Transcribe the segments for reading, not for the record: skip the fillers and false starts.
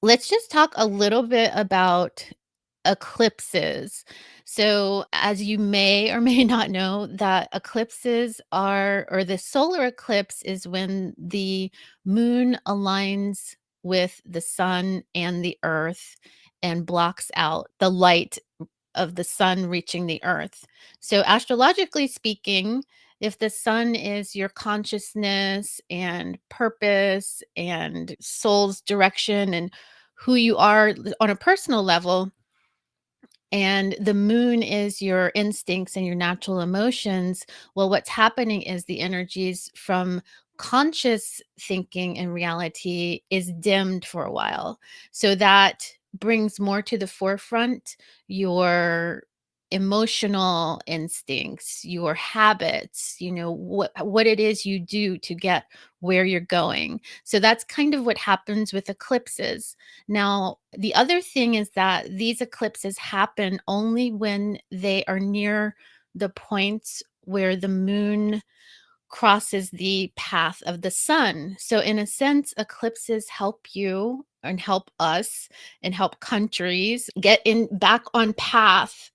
Let's just talk a little bit about eclipses. So, as you may or may not know, that eclipses are, or the solar eclipse is when the moon aligns with the sun and the earth and blocks out the light of the sun reaching the earth. So, astrologically speaking, if the sun is your consciousness and purpose and soul's direction and who you are on a personal level, and the moon is your instincts and your natural emotions, well, what's happening is the energies from conscious thinking and reality is dimmed for a while. So that brings more to the forefront your emotional instincts, your habits, what it is you do to get where you're going. So that's kind of what happens with eclipses. Now, the other thing is that these eclipses happen only when they are near the points where the moon crosses the path of the sun. So, in a sense, eclipses help you and help us and help countries get in back on path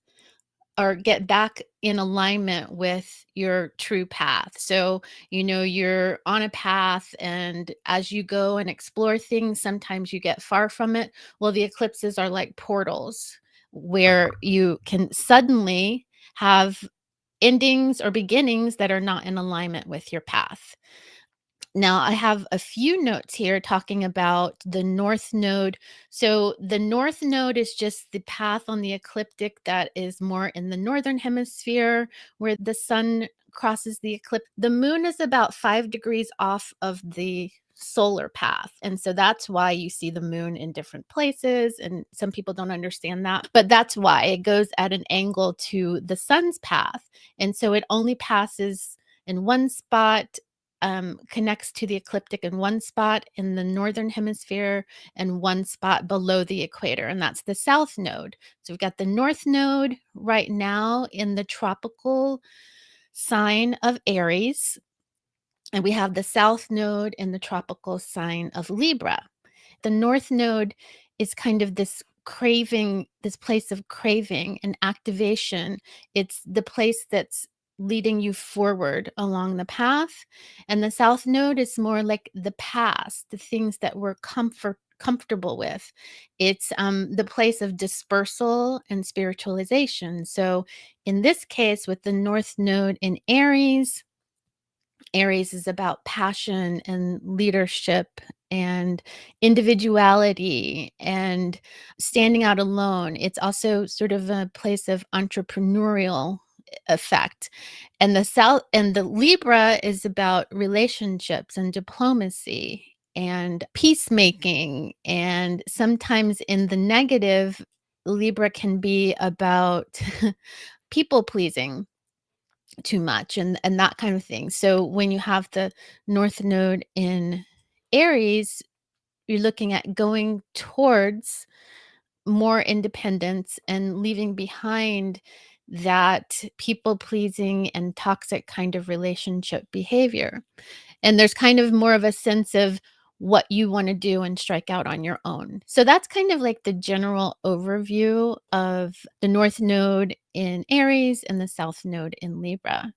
or get back in alignment with your true path. So, you're on a path, and as you go and explore things, sometimes you get far from it. Well, the eclipses are like portals where you can suddenly have endings or beginnings that are not in alignment with your path. Now, I have a few notes here talking about the North Node. So, the North Node is just the path on the ecliptic that is more in the northern hemisphere where the sun crosses the eclipse. The moon is about 5 degrees off of the solar path. And so that's why you see the moon in different places. And some people don't understand that, but that's why it goes at an angle to the sun's path. And so it only passes in one spot, connects to the ecliptic in one spot in the northern hemisphere and one spot below the equator, and that's the south node. So we've got the north node right now in the tropical sign of Aries, and we have the south node in the tropical sign of Libra. The north node is kind of this craving, this place of craving and activation. It's the place that's leading you forward along the path. And the south node is more like the past, the things that we're comfortable with. It's the place of dispersal and spiritualization. So in this case, with the north node in Aries, Aries is about passion and leadership and individuality and standing out alone. It's also sort of a place of entrepreneurial effect. And the Libra is about relationships and diplomacy and peacemaking. And sometimes in the negative, Libra can be about people pleasing too much and that kind of thing. So when you have the north node in Aries, you're looking at going towards more independence and leaving behind that people pleasing and toxic kind of relationship behavior. And there's kind of more of a sense of what you want to do and strike out on your own. So that's kind of like the general overview of the north node in Aries and the south node in Libra.